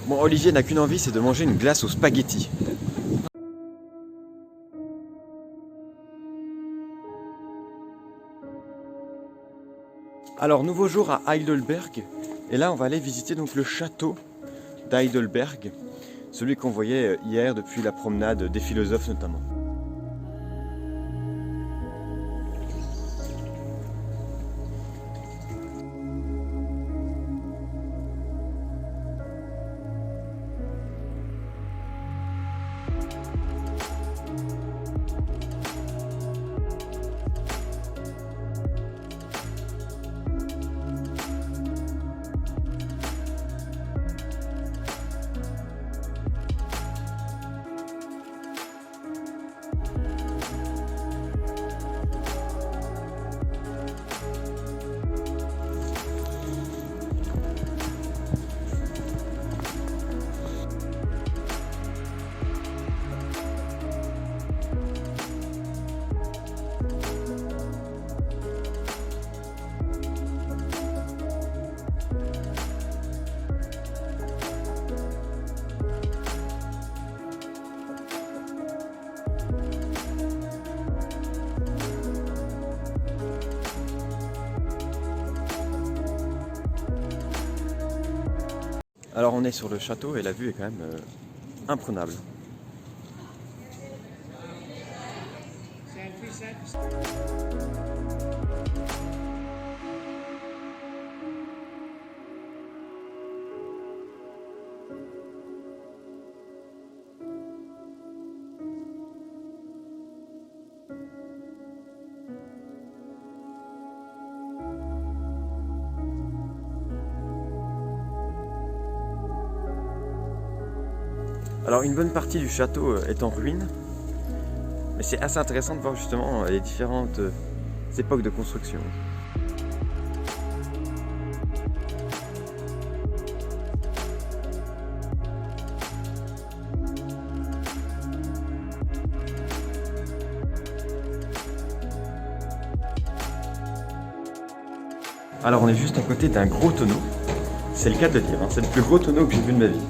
Bon, Olivier n'a qu'une envie, c'est de manger une glace aux spaghettis. Alors, nouveau jour à Heidelberg. Et là, on va aller visiter donc le château d'Heidelberg. Celui qu'on voyait hier depuis la promenade des philosophes notamment. Alors on est sur le château et la vue est quand même imprenable. Alors une bonne partie du château est en ruine, mais c'est assez intéressant de voir justement les différentes époques de construction. Alors on est juste à côté d'un gros tonneau, c'est le cas de le dire, hein. C'est le plus gros tonneau que j'ai vu de ma vie.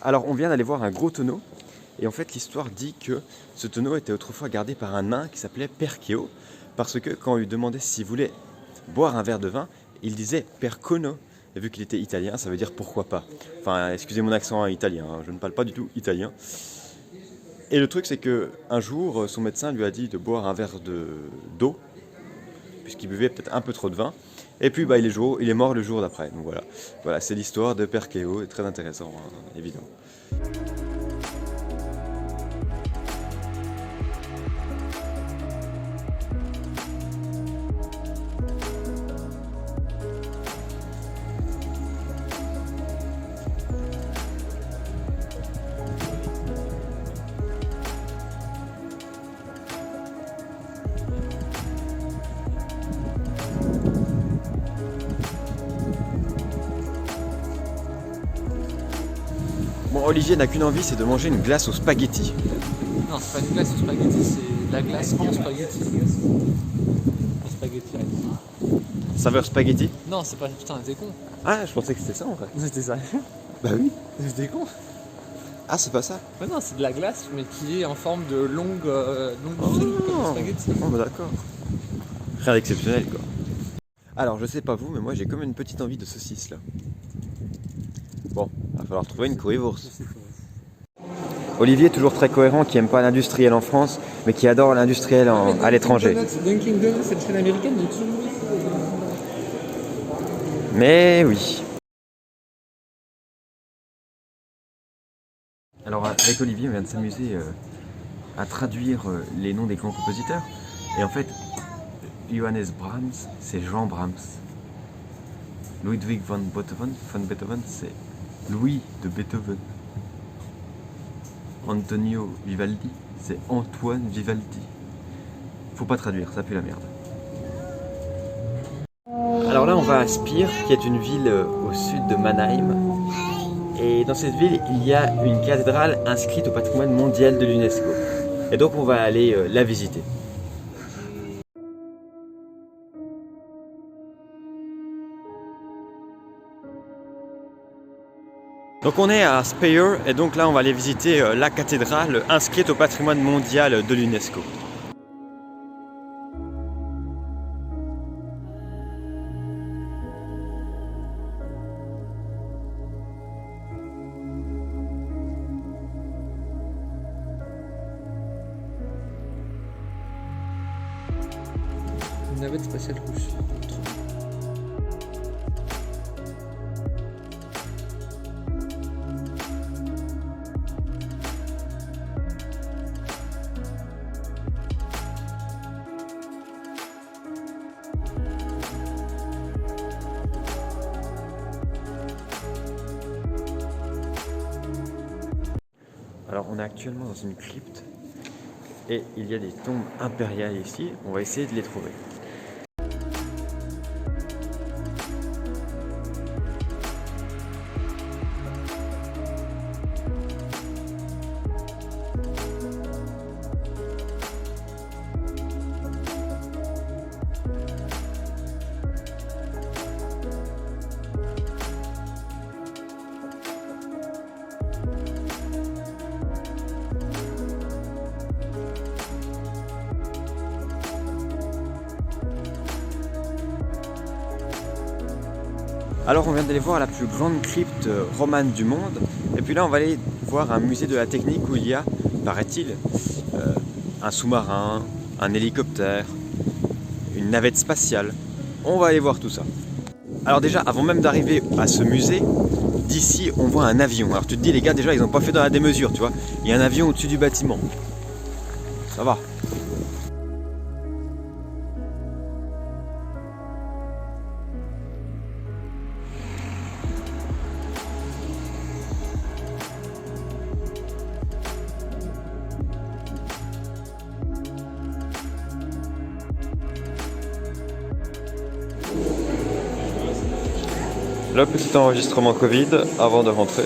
Alors on vient d'aller voir un gros tonneau et en fait l'histoire dit que ce tonneau était autrefois gardé par un nain qui s'appelait Percheo parce que quand on lui demandait s'il voulait boire un verre de vin, il disait Percono. Et vu qu'il était italien, ça veut dire pourquoi pas. Enfin, excusez mon accent italien, hein, je ne parle pas du tout italien. Et le truc c'est que un jour son médecin lui a dit de boire un verre d'eau puisqu'il buvait peut-être un peu trop de vin. Et puis bah, il est mort le jour d'après. Donc voilà, c'est l'histoire de Percheo, très intéressant, hein, évidemment. Bon, Olivier n'a qu'une envie, c'est de manger une glace aux spaghettis. Non, c'est pas une glace aux spaghettis, c'est de la glace en spaghettis. En spaghetti. Saveur spaghetti? Non, c'est pas. Putain, t'es con. Ah, je pensais que c'était ça en fait. C'était ça. Bah oui. C'était con. Ah, c'est pas ça? Ouais, non, c'est de la glace, mais qui est en forme de longue file comme des spaghettis. Oh, bah d'accord. Rien d'exceptionnel quoi. Alors, je sais pas vous, mais moi j'ai comme une petite envie de saucisse là. Bon, va falloir trouver une currywurst. Olivier, toujours très cohérent, qui aime pas l'industriel en France, mais qui adore l'industriel à l'étranger. Dunkin' Donuts, c'est une chaîne américaine, donc toujours. Mais oui. Alors avec Olivier, on vient de s'amuser à traduire les noms des grands compositeurs. Et en fait, Johannes Brahms, c'est Jean Brahms. Ludwig van Beethoven, c'est Louis de Beethoven. Antonio Vivaldi, c'est Antoine Vivaldi. Faut pas traduire, ça pue la merde. Alors là, on va à Speyer, qui est une ville au sud de Mannheim. Et dans cette ville, il y a une cathédrale inscrite au patrimoine mondial de l'UNESCO. Et donc, on va aller la visiter. Donc on est à Speyer et donc là on va aller visiter la cathédrale inscrite au patrimoine mondial de l'UNESCO. Une navette spatiale rouge. Alors on est actuellement dans une crypte et il y a des tombes impériales ici, on va essayer de les trouver. Alors on vient d'aller voir la plus grande crypte romane du monde et puis là on va aller voir un musée de la technique où il y a, paraît-il, un sous-marin, un hélicoptère, une navette spatiale. On va aller voir tout ça. Alors déjà avant même d'arriver à ce musée, d'ici on voit un avion. Alors tu te dis les gars déjà ils n'ont pas fait dans la démesure tu vois. Il y a un avion au-dessus du bâtiment. Ça va. Le petit enregistrement Covid avant de rentrer.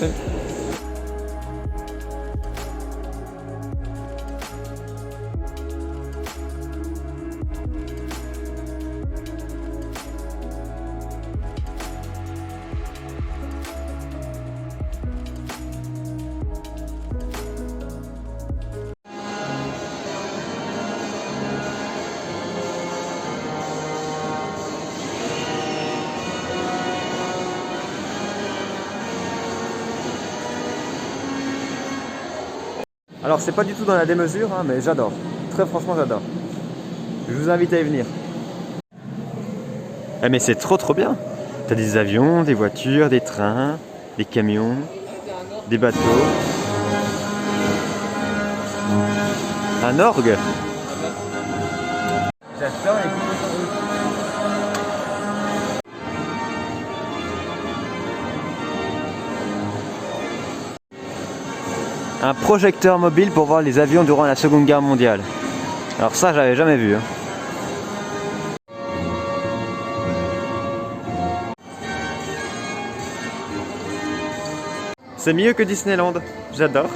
Alors c'est pas du tout dans la démesure, hein, mais j'adore. Très franchement j'adore. Je vous invite à y venir. Ah mais c'est trop bien. T'as des avions, des voitures, des trains, des camions, des bateaux. Un orgue. J'adore les coups. Un projecteur mobile pour voir les avions durant la Seconde Guerre mondiale. Alors ça, j'avais jamais vu. Hein. C'est mieux que Disneyland. J'adore.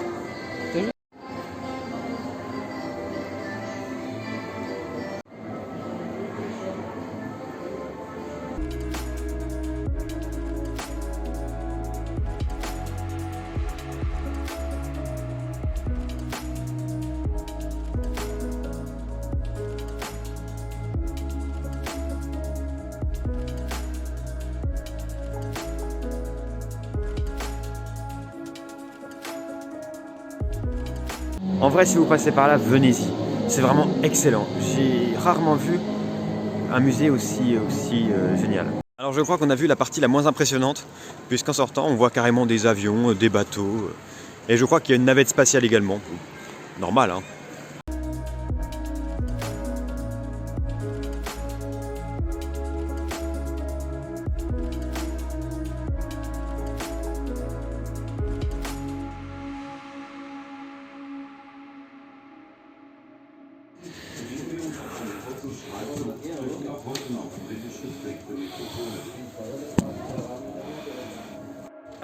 En vrai, si vous passez par là, venez-y. C'est vraiment excellent. J'ai rarement vu un musée aussi génial. Alors je crois qu'on a vu la partie la moins impressionnante, puisqu'en sortant, on voit carrément des avions, des bateaux. Et je crois qu'il y a une navette spatiale également. Normal, hein.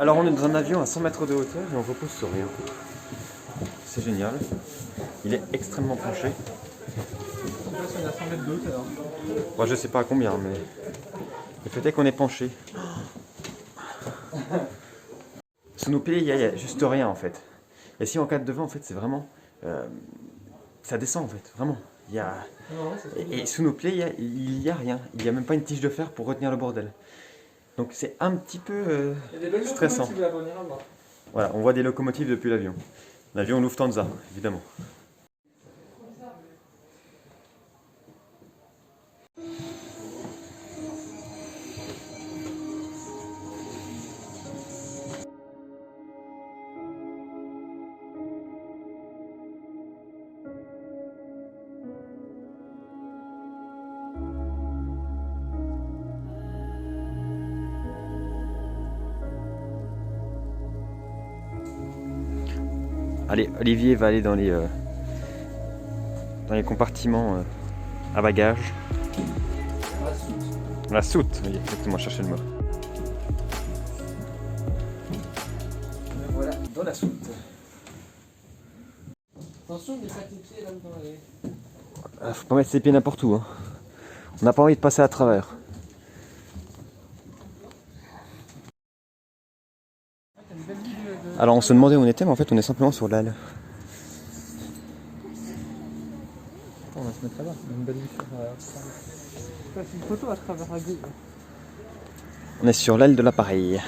Alors on est dans un avion à 100 mètres de hauteur et on repose sur rien. C'est génial. Il est extrêmement penché. On est à 100 mètres de hauteur. Moi je sais pas à combien, mais le fait est qu'on est penché. Sous nos pieds, il y a juste rien en fait. Et si on regarde devant, en fait, c'est vraiment... ça descend en fait, vraiment. Il y a... Et sous nos pieds, il y a rien. Il n'y a même pas une tige de fer pour retenir le bordel. Donc c'est un petit peu stressant. Voilà, on voit des locomotives depuis l'avion. L'avion Lufthansa, évidemment. Allez, Olivier va aller dans les compartiments à bagages. La soute, oui, exactement, chercher le mot. Voilà, dans la soute. Attention, ne mets pas tes pieds là dans les... Faut pas mettre ses pieds n'importe où. Hein. On n'a pas envie de passer à travers. Alors on se demandait où on était, mais en fait on est simplement sur l'aile. On va se mettre là-bas, on a une belle vue sur... C'est une photo à travers la grille. On est sur l'aile de l'appareil.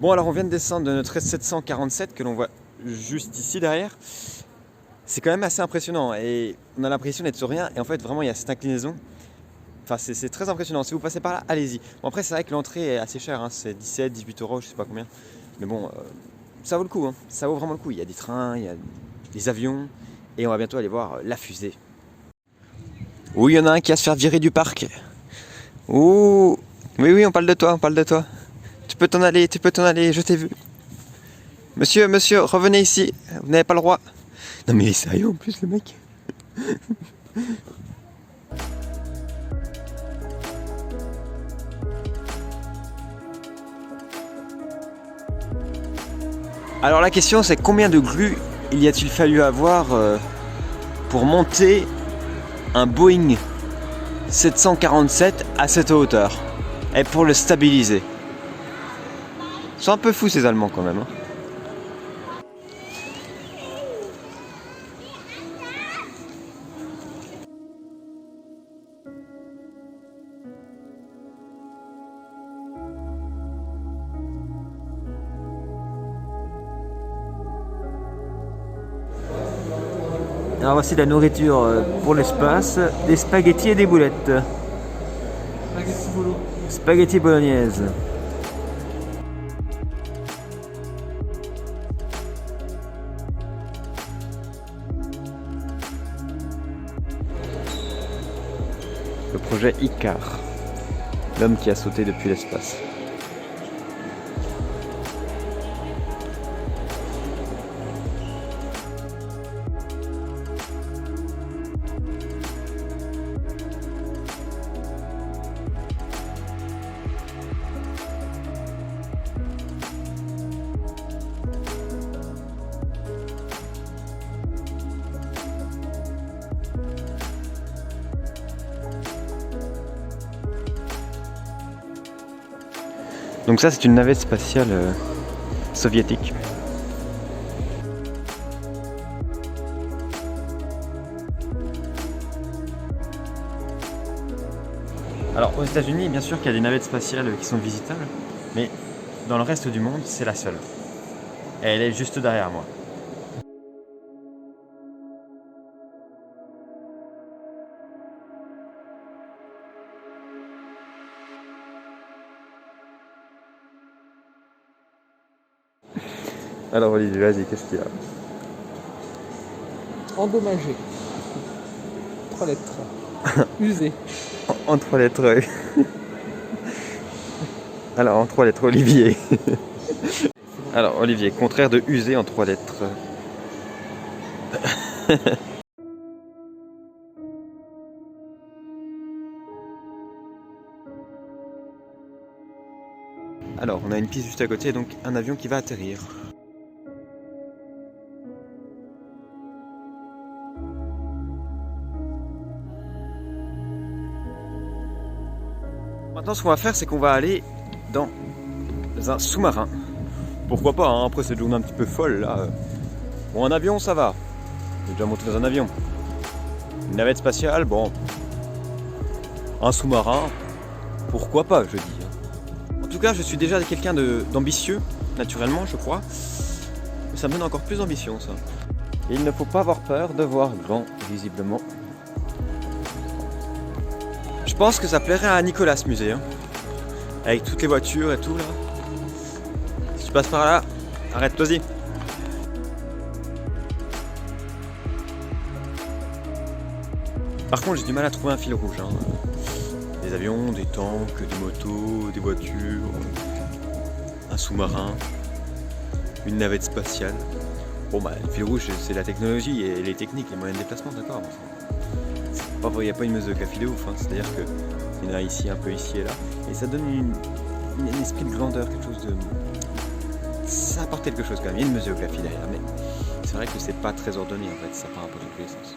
Bon, alors on vient de descendre de notre S747 que l'on voit juste ici derrière. C'est quand même assez impressionnant et on a l'impression d'être sur rien. Et en fait, vraiment, il y a cette inclinaison. Enfin, c'est très impressionnant. Si vous passez par là, allez-y. Bon, après, c'est vrai que l'entrée est assez chère. Hein. C'est 17, 18 euros, je sais pas combien. Mais bon, ça vaut le coup. Hein. Ça vaut vraiment le coup. Il y a des trains, il y a des avions. Et on va bientôt aller voir la fusée. Oui, il y en a un qui va se faire virer du parc. Ouh. Oui, oui, on parle de toi, on parle de toi. Tu peux t'en aller, je t'ai vu. Monsieur, revenez ici, vous n'avez pas le droit. Non mais il est sérieux en plus le mec. Alors la question c'est combien de grues il y a-t-il fallu avoir pour monter un Boeing 747 à cette hauteur et pour le stabiliser. Ils sont un peu fous ces Allemands quand même. Hein. Alors voici la nourriture pour l'espace, des spaghettis et des boulettes. Spaghetti bolo. Spaghetti bolognaise. Le projet Icar, l'homme qui a sauté depuis l'espace. Donc ça c'est une navette spatiale soviétique. Alors aux États-Unis, bien sûr qu'il y a des navettes spatiales qui sont visitables, mais dans le reste du monde, c'est la seule. Et elle est juste derrière moi. Alors Olivier, vas-y, qu'est-ce qu'il y a? Endommagé. 3 lettres. Usé. En 3 lettres. Alors, en 3 lettres, Olivier. Alors, Olivier, contraire de usé en 3 lettres. Alors, on a une piste juste à côté, donc un avion qui va atterrir. Maintenant, ce qu'on va faire, c'est qu'on va aller dans un sous-marin. Pourquoi pas, hein, après cette journée un petit peu folle, là. Bon, un avion, ça va. J'ai déjà monté dans un avion. Une navette spatiale, bon. Un sous-marin, pourquoi pas, je dis. En tout cas, je suis déjà quelqu'un d'ambitieux, naturellement, je crois. Mais ça me donne encore plus d'ambition, ça. Et il ne faut pas avoir peur de voir grand, visiblement. Je pense que ça plairait à Nicolas, ce musée. Hein. Avec toutes les voitures et tout, là. Si tu passes par là, arrête-toi-y. Par contre, j'ai du mal à trouver un fil rouge. Hein. Des avions, des tanks, des motos, des voitures, un sous-marin, une navette spatiale. Bon bah le fil rouge c'est la technologie et les techniques, les moyens de déplacement, d'accord. Il n'y a pas une mesure de café de ouf, hein. C'est-à-dire qu'il y en a ici, un peu ici et là. Et ça donne un esprit de grandeur, quelque chose de... Ça apporte quelque chose quand même, il y a une muséographie derrière, mais c'est vrai que c'est pas très ordonné en fait, ça part un peu dans tous les sens.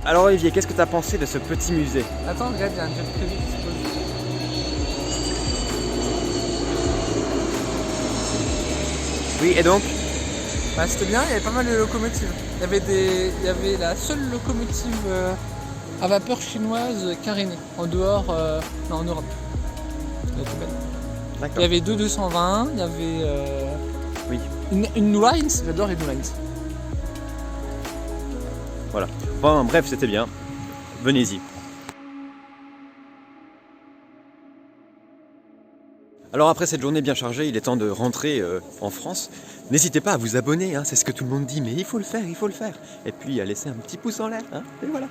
Alors Olivier, qu'est-ce que tu as pensé de ce petit musée? Attends, regarde, il y a un jet privé qui se pose. Oui, et donc? Bah, c'était bien, il y avait pas mal de locomotives. Il y avait la seule locomotive à vapeur chinoise carénée, en dehors, non, en Europe. Elle était belle. D'accord. Il y avait deux 220, il y avait Oui. une New Lines, j'adore les New Lines. Voilà. Bon, bref, c'était bien. Venez-y. Alors après cette journée bien chargée, il est temps de rentrer en France. N'hésitez pas à vous abonner, hein, c'est ce que tout le monde dit, mais il faut le faire, il faut le faire. Et puis à laisser un petit pouce en l'air, hein, et voilà.